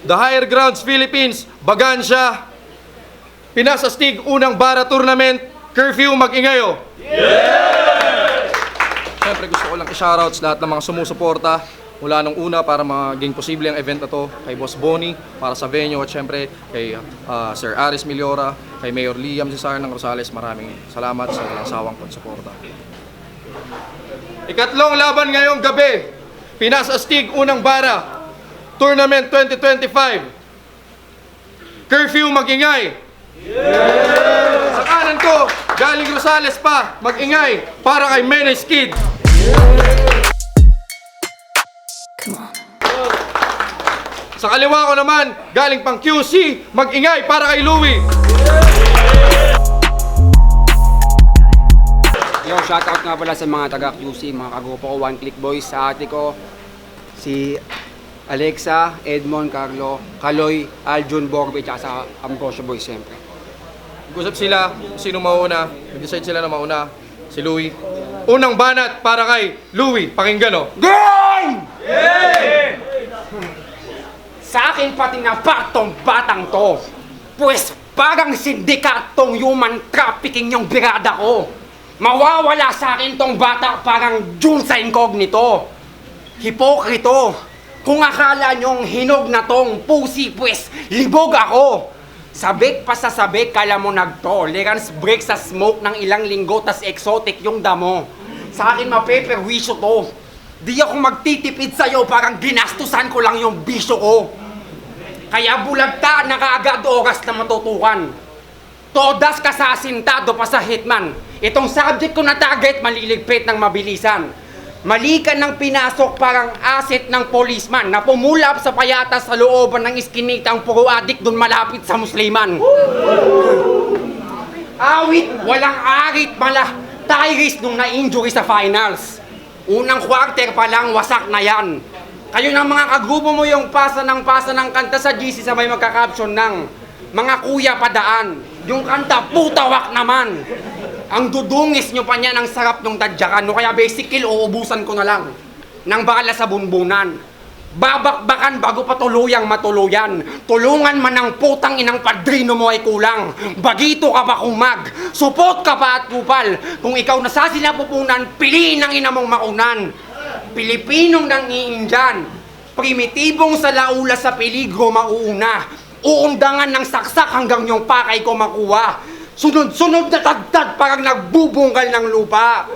The Higher Grounds Philippines, Bagansya, Pinas Astig, unang bara tournament, curfew, mag-ingayo. Yes! Siyempre gusto ko lang i-shoutouts lahat ng mga sumusuporta mula nung una para maging posible ang event na to, kay Boss Bonnie para sa venue at siyempre kay Sir Aris Miliora, kay Mayor Liam Cesar ng Rosales. Maraming salamat sa walang sawang pagsuporta. Ikatlong laban ngayong gabi, Pinas Astig, unang bara, Tournament 2025. Curfew, mag-ingay. Yes! Sa kanan ko, galing Rosales pa, mag-ingay para kay Menes Kid. Sa kaliwa ko naman, galing pang QC, mag-ingay para kay Louie. Yo, shoutout nga pala sa mga taga-QC, mga kagrupo ko, One Click Boys, sa ate ko, si Alexa, Edmond, Carlo, Kaloy, Aljun, Borbe, at sa Ambrosio Boys, siyempre. Nag-usap sila, sino mauna, nag-decide sila na mauna, si Louie. Unang banat para kay Louie, pakinggan o. Game! Yeah! Sa akin pati na tong batang to, pues parang sindikatong human trafficking yung birada ko. Mawawala sa akin tong bata parang June sa incognito. Hipokrito. Kung akala nyong hinog na tong pusi, pues libog ako. Sabik pa sa sabik, kala mo nag-tolerance break sa smoke ng ilang linggo, tas exotic yung damo. Sa akin mapeperwisyo to. Di ako magtitipid sa'yo, parang ginastusan ko lang yung bisyo ko. Kaya bulagta na kaagad oras na matutukan. Todas kasasintado pa sa hitman. Itong subject ko na target, maliligpit ng mabilisan. Mali ka ng pinasok parang asset ng policeman na pumulap sa payatas sa looban ng iskinitang puro adik dun malapit sa musliman. Awit, walang arit mala, Tyrese nung na-injury sa finals. Unang quarter pa lang, wasak na yan. Kayo ng mga kagrupo mo yung pasa ng kanta sa GC sabay magka-caption ng mga kuya padaan. Yung kanta, putawak naman. Ang dudungis nyo pa niya ng sarap ng tadyakan. No, kaya basically, uubusan ko na lang ng bala sa bunbunan. Babakbakan bago pa tuluyang matuluyan. Tulungan man ng putang inang padrino mo ay kulang. Bagito ka pa kumag, supot ka pa at kupal. Kung ikaw nasasilapupunan, piliin ang ina mong makunan. Pilipinong nang-iindiyan, primitibong sa laula sa peligro mauuna. Uundangan ng saksak hanggang yung pakay ko makuha. Sunod-sunod na tagtad parang nagbubungkal ng lupa.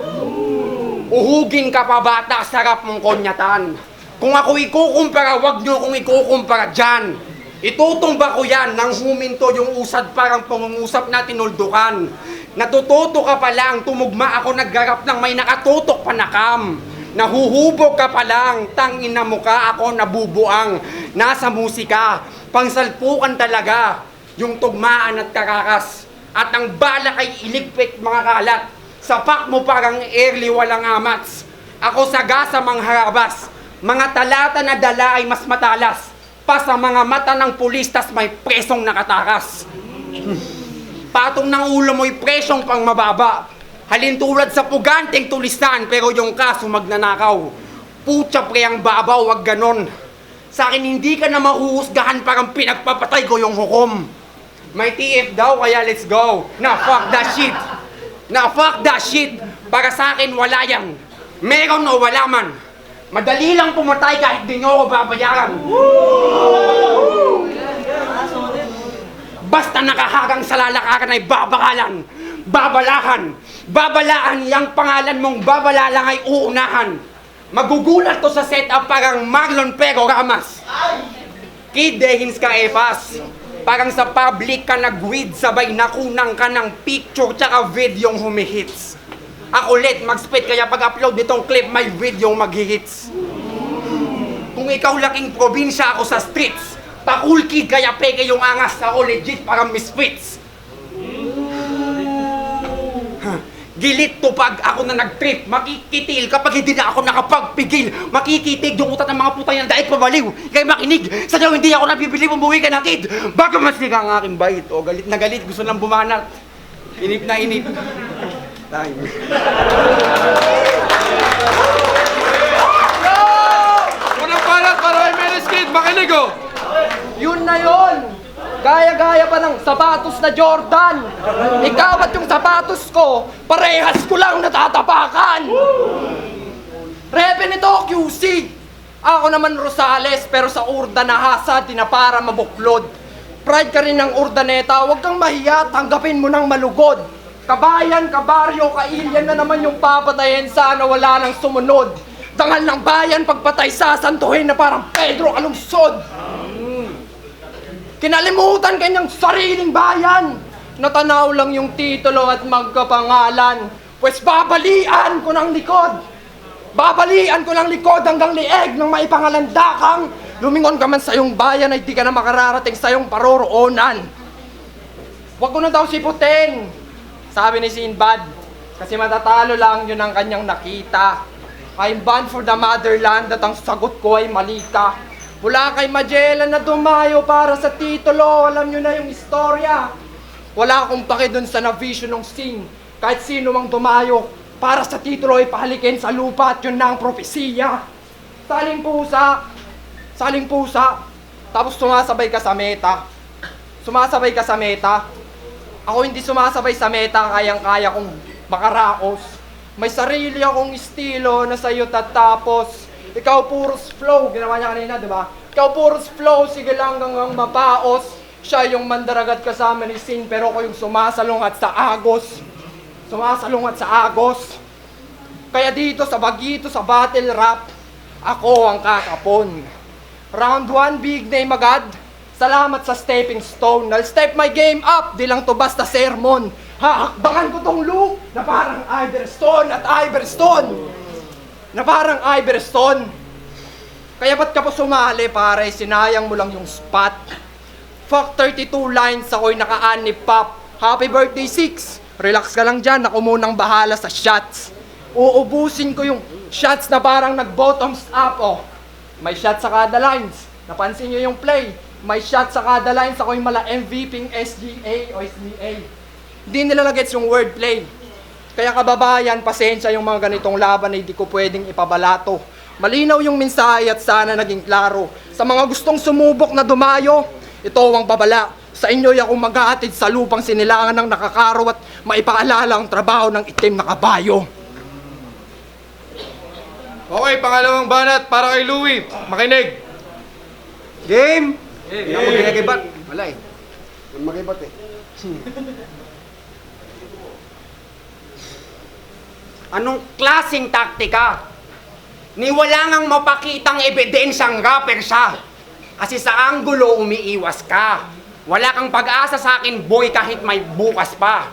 Uhugin ka pa bata, sarap mong konyatan. Kung ako ikukumpara, wag nyo kung ikukumpara dyan. Itutumba ko yan nang huminto yung usad parang pangungusap na tinuldukan. Natututo ka pa lang, tumugma ako naggarap ng may nakatutok pa na kam. Nahuhubog ka pa lang, tangin na mukha ako nabubuang. Nasa musika, pangsalpukan talaga, yung tugmaan at karakas. At ang bala ay iligpit mga kalat. Sapak mo parang early walang amats. Ako sagasa mang harabas. Mga talata na dala ay mas matalas. Pa sa mga mata ng pulis tas may presong nakatakas. Patong ng ulo mo'y presyong pang mababa. Halintulad sa puganteng tulisan pero yung kaso magnanakaw. Putya pre ang babaw, wag ganon. Sa akin hindi ka na mahuhusgahan parang pinagpapatay ko yung hukom. May TF daw kaya let's go. Na fuck that shit. Na fuck that shit. Para sa akin wala yan. Meron o wala man. Madali lang pumatay kahit di nyo ako babayaran. Basta nakahagang sa lalakaran ay babakalan. Babalahan. Babalaan yang pangalan mong babala lang ay uunahan. Magugulat to sa setup parang Marlon Pero Ramas. Kid Dehins ka epas. Parang sa public ka nag-weed, sabay nakunang ka ng picture tsaka videong humihits. Ako ulit, mag-spit kaya pag-upload nitong clip, may videong mag-hits. Kung ikaw laking probinsya, ako sa streets. Pa-cool kid kaya peke yung angas, ako legit parang misfits. Gilit to pag ako na nag-trip, makikitil kapag hindi na ako nakapagpigil. Makikitig yung utat ng mga putay ng daig pabaliw. Kaya makinig, sadyaw hindi ako nabibili, umuwi ka na kid. Bago masiga ang aking bait, o galit na galit, gusto nang bumanat. Inip na inip. Time. Unang banat para kay Menes Kid, makinig o. na yon. Gaya-gaya pa ng sapatos na Jordan. Ikaw at yung sapatos ko, parehas ko lang natatapakan. Repe nito, QC. Ako naman Rosales, pero sa urda na hasa, di na para mabuklod. Pride ka rin ng urdaneta, huwag kang mahiya, tanggapin mo ng malugod. Kabayan, kabaryo, kailyan na naman yung papatayin, sana wala nang sumunod. Dangal ng bayan, pagpatay sasantuhin na parang Pedro Alungsod. Kinalimutan kanyang sariling bayan. Natanaw lang yung titulo at magkapangalan. Pues babalian ko ng likod. Babalian ko ng likod hanggang lieg ng maipangalandakang lumingon ka man sa iyong bayan ay di ka na makararating sa iyong paroroonan. Huwag ko na daw siputin, sabi ni Sinbad, kasi matatalo lang yun ang kanyang nakita. I'm bound for the motherland at ang sagot ko ay mali ka. Wala kay Magellan na dumayo para sa titulo, alam nyo na yung istorya. Wala akong pake dun sa na-vision ng scene, kahit sino mang dumayo para sa titulo ay pahalikin sa lupa at yun na ang propesiya. Saling pusa, tapos sumasabay ka sa meta. Sumasabay ka sa meta. Ako hindi sumasabay sa meta, kayang-kaya kong makaraos. May sarili akong estilo na sa'yo tatapos. Ikaw puros flow, ginawa niya kanina, di ba? Ikaw puros flow, sige lang hanggang mapaos. Siya yung mandaragat kasama ni Sin, pero ako yung sumasalungat sa agos. Sumasalungat sa agos. Kaya dito sa bagito, sa battle rap, ako ang kakapon. Round 1, big name agad. Salamat sa stepping stone. I'll step my game up, di lang to basta sermon. Hahakbangan ko tong loop na parang Iverson at Iverson. Na parang Iverson. Kaya ba't ka pa sumali pare, sinayang mo lang yung spot. Fuck 32 lines, ako'y naka-anip pop. Happy birthday 6. Relax ka lang dyan, ako munang bahala sa shots. Uubusin ko yung shots na parang nag-bottoms up, oh. May shot sa kada lines. Napansin nyo yung play. May shot sa kada lines, ako'y mala MVP SGA o SBA. Hindi nila nagets yung wordplay. Kaya kababayan, pasensya yung mga ganitong laban na hindi ko pwedeng ipabalato. Malinaw yung mensahe at sana naging klaro. Sa mga gustong sumubok na dumayo, ito ang babala. Sa inyo'y ako maghahatid sa lupang sinilangan ng nakakaraw at maipaalala ang trabaho ng itim na kabayo. Okay, pangalawang banat para kay Louie. Makinig. Game! Hindi ako ginagibat. Wala eh. Magibat eh. Anong klaseng taktika? Ni wala ngang mapakitang ebidensyang rapper siya. Kasi sa anggulo umiiwas ka. Wala kang pag-asa sa akin, boy, kahit may bukas pa.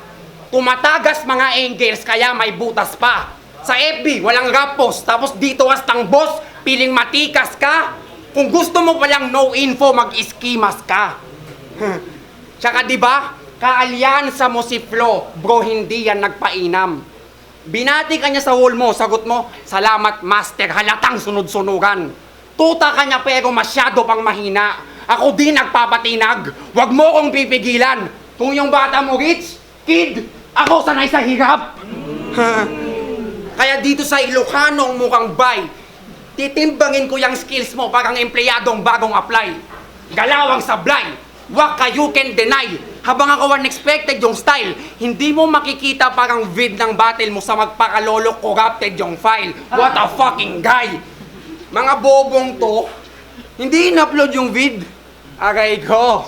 Tumatagas mga angels, kaya may butas pa. Sa FB, walang rap post, tapos dito hastang boss, piling matikas ka. Kung gusto mo palang no info, mag-iskimas ka. Tsaka diba, kaalyansa mo si Flo, bro, hindi yan nagpainam. Binati ka niya sa wall mo, sagot mo, salamat master, halatang sunod-sunugan. Tuta ka niya pero masyado pang mahina. Ako din nagpapatinag, wag mo kong pipigilan. Kung yung bata mo rich, kid, ako sanay sa hirap. Kaya dito sa Ilocanong mukhang bay, titimbangin ko yung skills mo parang empleyadong bagong apply. Galawang sablay, waka you can deny. Habang ako unexpected yung style, hindi mo makikita parang vid ng battle mo sa magpakalolo corrupted yung file. What a fucking guy! Mga bobong to, hindi in-upload yung vid. Aray ko.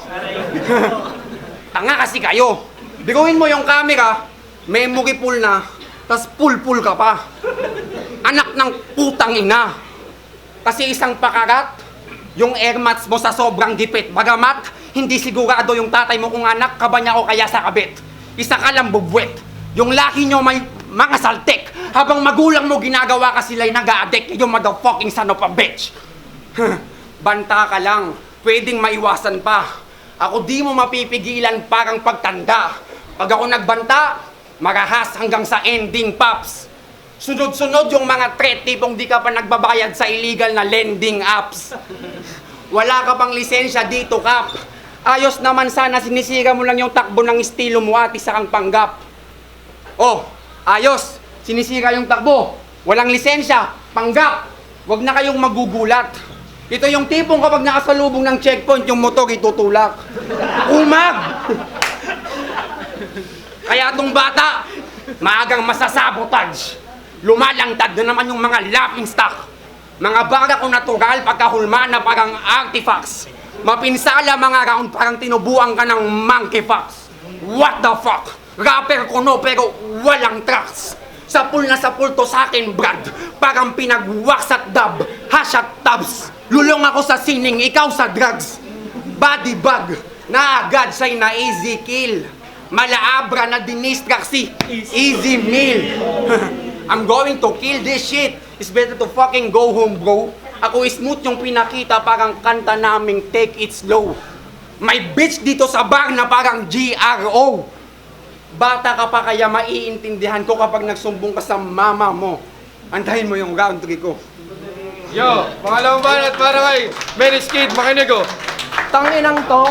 Tanga kasi kayo. Biguin mo yung camera, memory full na, tas full ka pa. Anak ng putang ina. Kasi isang pakarat, yung airmats mo sa sobrang gipit. Bagamat, hindi sigurado yung tatay mo kung anak ka ba niya o kaya sa kabit. Isa ka lang bubwet. Yung laki nyo may mga saltek. Habang magulang mo ginagawa ka sila'y nag-a-addict. Yung motherfucking son of a bitch. Banta ka lang. Pwedeng maiwasan pa. Ako di mo mapipigilan parang pagtanda. Pag ako nagbanta, marahas hanggang sa ending, paps. Sunod-sunod yung mga threat, tipong di ka pa nagbabayad sa illegal na lending apps. Wala ka pang lisensya dito, Kap. Ayos naman sana, sinisira mo lang yung takbo ng estilo mo at isa kang panggap. Oh, ayos. Sinisira yung takbo. Walang lisensya, panggap. Huwag na kayong magugulat. Ito yung tipong kapag nakasalubong ng checkpoint, yung motor itutulak. Umag! Kaya itong bata, maagang masasabotage. Lumalangtad na naman yung mga laughing stock. Mga baga kung natural, pagkahulma na parang artifacts. Mapinsala mga round, parang tinubuan ka ng monkey fox. What the fuck? Rapper ko no, pero walang tracks. Sapul na sapul to sa akin, Brad. Parang pinagwaks at dub. #tabs. Lulong ako sa sining, ikaw sa drugs. Body bag, na agad siya'y na easy kill. Malaabra na dinistract si easy meal. I'm going to kill this shit. It's better to fucking go home, bro. Ako smooth yung pinakita, parang kanta naming take it slow. May bitch dito sa bar na parang GRO. Bata ka pa kaya maiintindihan ko kapag nagsumbong ka sa mama mo. Antayin mo yung round 3 ko. Yo, pangalawang banat para kay Menace Kid, makinig oh. Tanginang to,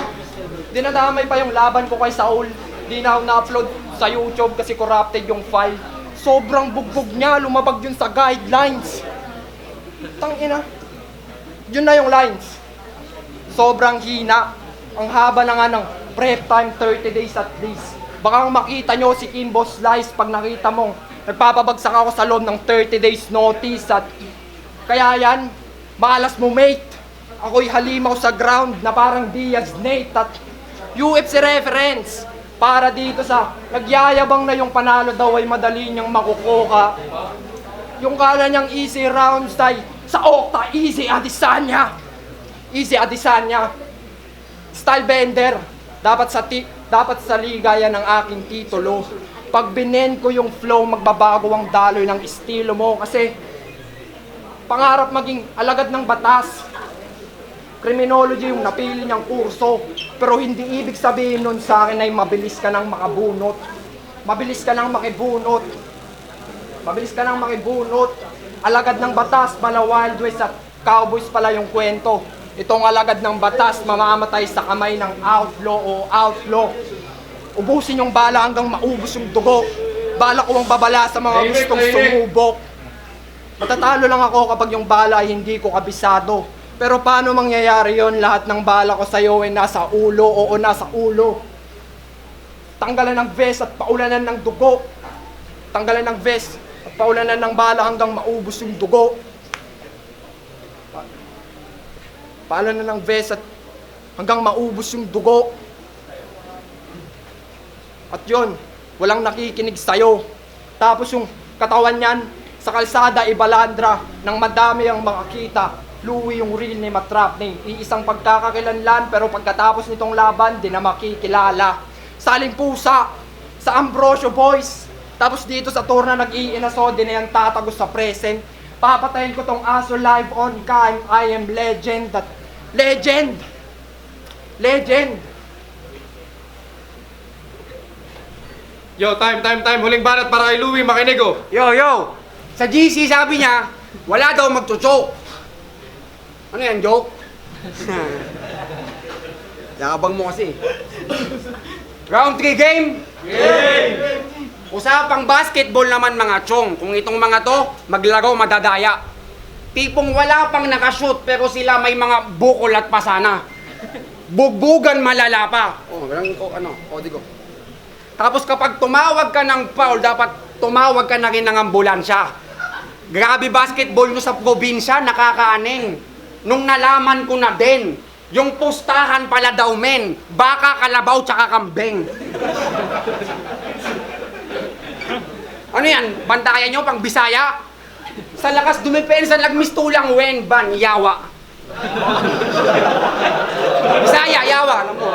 dinadamay pa yung laban ko kay Saul. Di na ako na-upload sa YouTube kasi corrupted yung file. Sobrang bugbog niya, lumabag yun sa guidelines. Tangina, yun na yung lines. Sobrang hina. Ang haba na nga ng prep time, 30 days at least. Baka makita nyo si Kimbo Slice pag nakita mong nagpapabagsak ako sa loob ng 30 days notice at kaya yan, malas mo mate. Ako'y halimaw sa ground na parang Diaz Nate at UFC reference. Para dito sa nagyayabang na yung panalo daw ay madali niyang makukuha. Yung kala niyang easy rounds ay sa Okta, easy Adesanya. Easy Adesanya. Style bender. Dapat sa liga yan ang aking titulo. Pag binen ko yung flow, magbabago ang daloy ng estilo mo kasi pangarap maging alagad ng batas. Criminology yung napili niyang kurso. Pero hindi ibig sabihin nun sa akin ay mabilis ka nang makabunot. Mabilis ka nang makibunot. Mabilis ka nang makibunot. Alagad ng batas, pala Wild West at Cowboys pala yung kwento. Itong alagad ng batas, mamamatay sa kamay ng outlaw o outlaw. Ubusin yung bala hanggang maubos yung dugo. Bala ko ang babala sa mga gustong sumubok. Matatalo lang ako kapag yung bala ay hindi ko kabisado. Pero paano mangyayari yon? Lahat ng bala ko sa'yo ay nasa ulo, oo nasa ulo. Tanggalan ng vest at paulanan ng dugo. Tanggalan ng vest at paulanan ng bala hanggang maubos yung dugo. Paulanan ng vest at hanggang maubos yung dugo. At yon, walang nakikinig sa'yo. Tapos yung katawan niyan, sa kalsada ibalandra nang madami ang makakita. Louie yung real name at trap name. Iisang pagkakakilanlan pero pagkatapos nitong laban, di na makikilala. Saling pusa sa Ambrosio Boys. Tapos dito sa tour na nag-iinaso, di na yan tatagos sa present. Papatayin ko tong aso live on cam. I am legend. Legend! Legend! Yo, time. Huling banat para kay Louie, makinig oh. Yo! Sa GC sabi niya, wala daw magcho-choke. Ano yan, joke? Yakabang mo kasi. Round 3 game? Game! Usapang basketball naman mga chong. Kung itong mga to, maglaro madadaya. Tipong wala pang nakashoot pero sila may mga bukol at pasana. Bugbugan malala pa. Oh, walang kodigo. Tapos kapag tumawag ka ng foul, dapat tumawag ka na rin ng ambulansya. Grabe basketball nyo sa probinsya, nakakaaning. Nung nalaman ko na din, yung pustahan pala daw men, baka, kalabaw, tsaka kambing. Ano yan? Bantayan nyo pang Bisaya? Sa lakas dumipensa, nagmistulang wen, ban, yawa. Bisaya, yawa. Alam mo.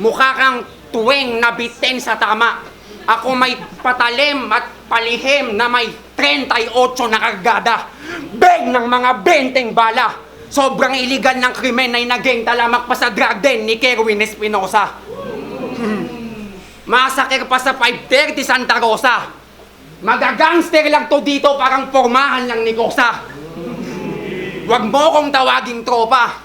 Mukha kang tuwing nabitin sa tama. Ako may patalim at palihim na may 38 na kargada. Beng ng mga 20 bala. Sobrang iligal ng krimen ay naging talamak pa sa drug den ni Kerwin Espinosa. Masakir pa sa 530 Santa Rosa. Magagangster lang to dito, parang pormahan lang ni Kosa. Huwag mo kong tawaging tropa.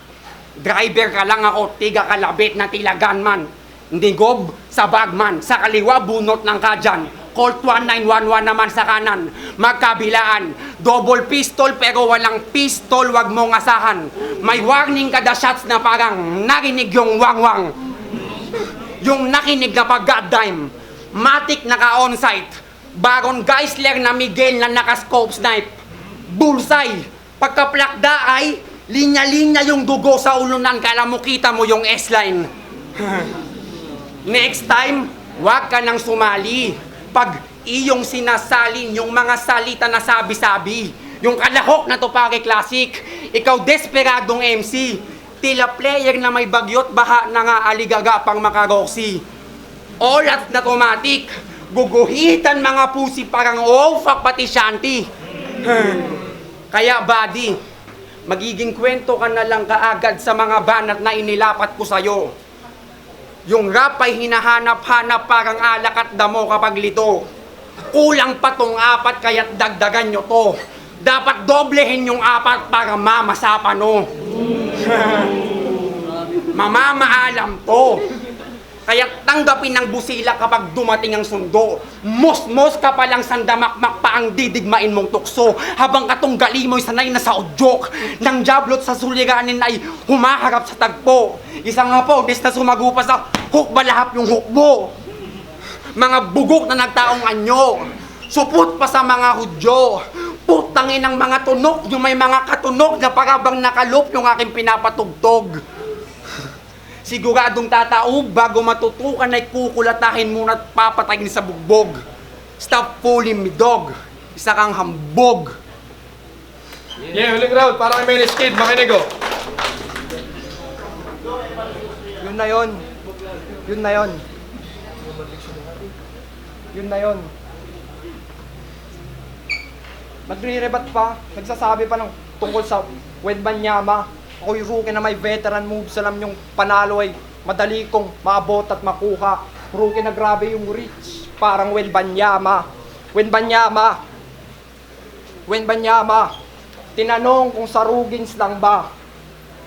Driver ka lang ako, tiga kalabit na tila gunman. Hindi gob sa bagman, sa kaliwa bunot ng kadyan. Colt 1911 naman sa kanan, magkabilaan. Double pistol pero walang pistol, wag mong asahan. May warning kada shots na parang narinig yung wang-wang. Yung nakinig na pag-goddime. Matic naka-onsite. Baron Geisler na Miguel na naka-scope snipe. Bullseye. Pagka-plakda ay linya-linya yung dugo sa ulunan. Kala mo kita mo yung S-line. Next time, wag ka nang sumali. Pag iyong sinasalin yung mga salita na sabi-sabi. Yung kalahok na Tupaki Classic. Ikaw desperadong MC. Tila player na may bagyot baha na nga aligaga pang makaroksi. All at na automatic. Guguhitan mga pusi parang fuck pati shanty. Kaya buddy, magiging kwento ka na lang kaagad sa mga banat na inilapat ko sa'yo. Yung rap ay hinahanap-hanap parang alak at damo kapag lito. Kulang pa tong 4 kaya't dagdagan nyo to. Dapat doblehin yung 4 para mamasapa no. Mamamaalam to. Kaya tanggapin ng busila kapag dumating ang sundo. Mos-mos ka palang sandamakmak pa ang didigmain mong tukso. Habang katunggali mo'y sanay na sa udyok. Nang jablot sa suliranin ay humaharap sa tagpo. Isang nga po, dis na sumagupa sa hukbalahap yung hukbo. Mga bugok na nagtaong anyo. Supot pa sa mga hudyo. Putangin ng mga tunok, yung may mga katunog na parabang nakalop yung aking pinapatugtog. Siguradong tataog bago matutukan ay kukulatahin muna at papatayin sa bugbog. Stop fooling me, dog. Isa kang hambog. Yeah, huling round. Para kay Menace Kid. Makinig oh. Yun na yun. Yun na yun. Yun na yun. Nagre-rebat pa. Nagsasabi pa ng tungkol sa Wembanyama. Ako yung rookie na may veteran moves. Alam yung panalo ay madali kong maabot at makuha. Rookie na grabe yung reach. Parang Wembanyama. Wembanyama. Wembanyama. Tinanong kung sa Rugins lang ba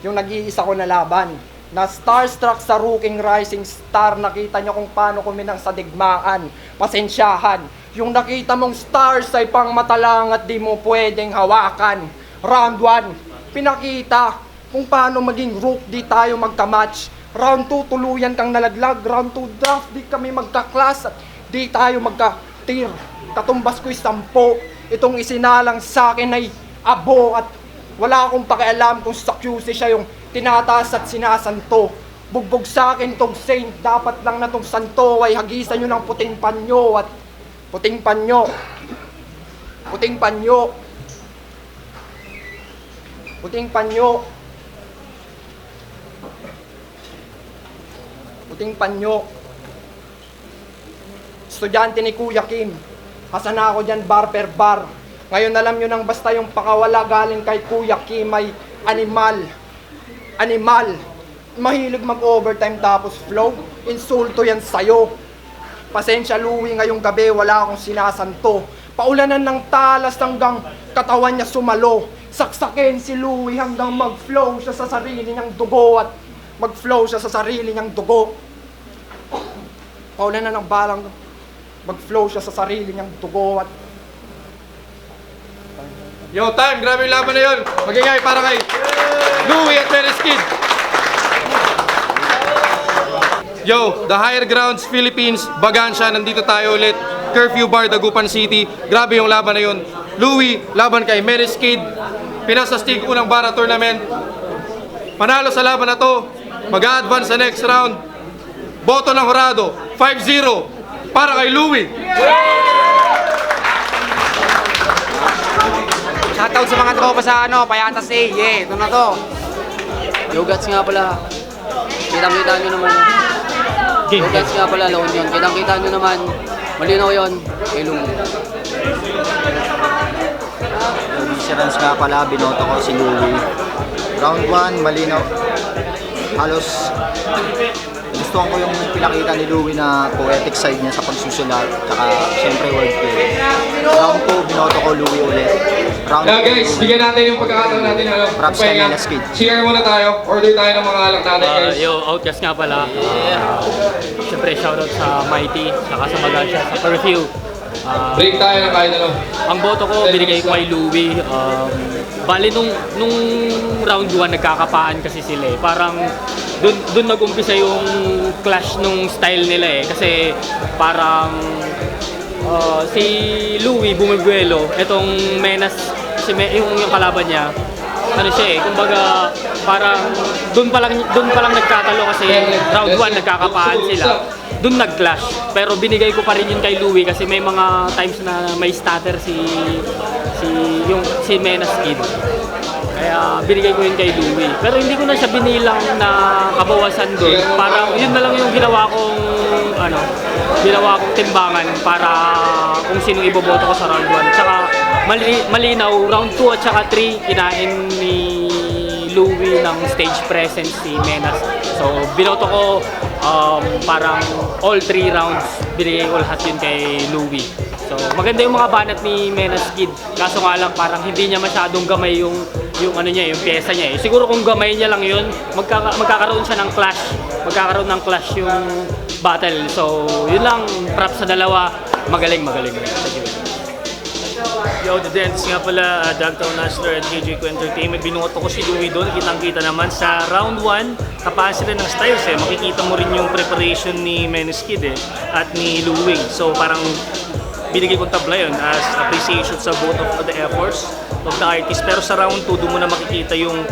yung nag-iisa ko na laban. Na starstruck sa rooking rising star. Nakita nyo kung paano kuminang sa digmaan. Pasensyahan. Yung nakita mong stars ay pang mata lang at di mo pwedeng hawakan. Round 1, pinakita kung paano maging rook di tayo magka-match. Round 2, tuluyan kang nalaglag. Round 2, draft di kami magka-class at di tayo magka-tier. Katumbas ko'y 10. Itong isinalang sa akin ay abo at wala akong pakialam kung sa QC siya yung tinataas at sinasanto. Bugbog sa akin tong saint, dapat lang na tong santo ay hagisan nyo ng puting panyo at puting panyo. Puting panyo. Puting panyo. Puting panyo. Estudyante ni Kuya Kim. Kasana ako dyan bar per bar. Ngayon alam nyo nang basta yung pakawala galing kay Kuya Kim ay animal. Animal. Mahilig mag-overtime tapos flow. Insulto yan sa'yo. Pasensya Louie, ngayong gabi wala akong sinasanto. Paulanan ng talas hanggang katawan niya sumalo. Saksakin si Louie hanggang mag-flow siya sa sarili niyang dugo at mag-flow siya sa sarili niyang dugo. Paulanan ng balang mag-flow siya sa sarili niyang dugo at Yo, time. Grabe yung laban na yun. Magingay para kay Louie at Menace Kid. Yo, The Higher Grounds Philippines, Bagansya, nandito tayo ulit. Curfew Bar, Dagupan City. Grabe yung laban na yun. Louie, laban kay Menace Kid. Pinasastig unang bara tournament. Panalo sa laban na to, mag-a-advance sa next round. Boto ng Horado, 5-0 para kay Louie. Shoutout sa mga tropa sa Payatas A. Yeah, ito na to. Yogats nga pala. Kitang-kita nyo naman. Yogats nga pala, La Union. Kitang-kita nyo naman. Malinaw yun. Kay Lungo. Insurance nga pala, binoto ko si Louie. Round 1, malinaw. Halos gustuhan ko yung pinakita ni Louie na poetic side niya sa pagsusulat. Tsaka syempre wordplay. Round 2, binoto ko Louie ulit. Round Yeah, guys, bigyan natin yung pagkakataon natin. Props kay Menace Kid. Share muna tayo. Order tayo ng mga alak natin, guys. Yo, Outcast nga pala. Siyempre, shoutout sa Mighty, saka sa Bagansya, sa Curfew. Break tayo ng kahit ano. Ang boto ko, binigay ko kay Louie. Bali, nung round 1, nagkakapaan kasi sila eh. Parang dun nag-umpisa yung clash nung style nila eh. Kasi parang si Louie bumiguelo. Etong Menas, yung kalaban niya, ano siya eh, kumbaga parang doon pa lang nagkatalo kasi round 1 nagkakapaan sila. Doon nag-clash. Pero binigay ko pa rin yun kay Louie kasi may mga times na may stutter si Menas Kid. Kaya binigay ko yun kay Louie. Pero hindi ko na siya binilang na kabawasan doon. Parang yun na lang yung ginawa kong timbangan para kung sino iboboto ko sa round 1. Tsaka malinaw, round 2 at saka 3, kinain ni Louie ng stage presence si Menas. So binoto ko parang all 3 rounds, binigay ko lahat yun kay Louie. So maganda yung mga banat ni Menas Kid. Kaso nga lang parang hindi niya masyadong gamay yung ano niya, yung pyesa niya eh. Siguro kung gamay niya lang yun, magkakaroon siya ng clash. Magkakaroon ng clash yung battle. So yun lang, props sa dalawa. Magaling. Thank you. Yo, The Dents nga pala, Dagtown Hustler at KJ Ko Entertainment. Binuoto ko si Louie doon. Kitang-kita naman sa round 1, kapaan sila ng styles eh. Makikita mo rin yung preparation ni Menes Kid eh, at ni Louie. So parang binigay kong tabla yun as appreciation sa both of the efforts of the artist. Pero sa round 2, doon mo na makikita yung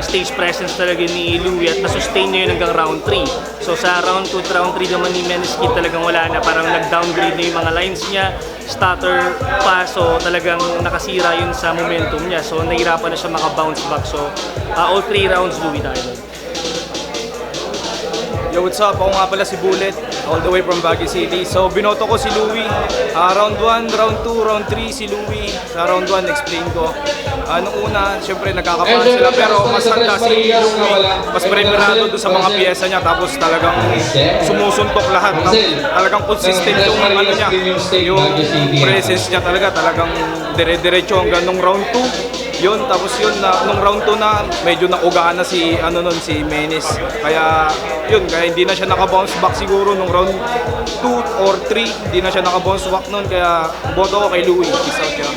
stage presence talaga ni Louie at nasustain niya yun hanggang round 3. So sa round 2 at round 3 naman ni Menes Kid talagang wala na. Parang nag-downgrade na yung mga lines niya, stutter pa, so talagang nakasira yun sa momentum niya. So nahirapan na siya maka-bounce back. So all 3 rounds Louie tayo doon. Yo, what's up? Ako nga pala si Bullet, all the way from Baguio City. So, binoto ko si Louie. Round 1, round 2, round 3 si Louie. Sa round 1, explain ko. Nung una, syempre nagkakapahan sila pero mas handa si Louie. Mas preparado doon sa mga piyesa niya. Tapos talagang sumusuntok lahat. Talagang consistent yung ano niya. Yung presence niya talagang dire-diretso hanggang nung round 2. Yun, tapos yun, nung round 2 na, medyo naugaan na si Menes. Kaya hindi na siya naka-bounce back siguro nung round 2 or 3. Hindi na siya naka-bounce back nun, kaya boto ko kay Louie. Peace out, yeah.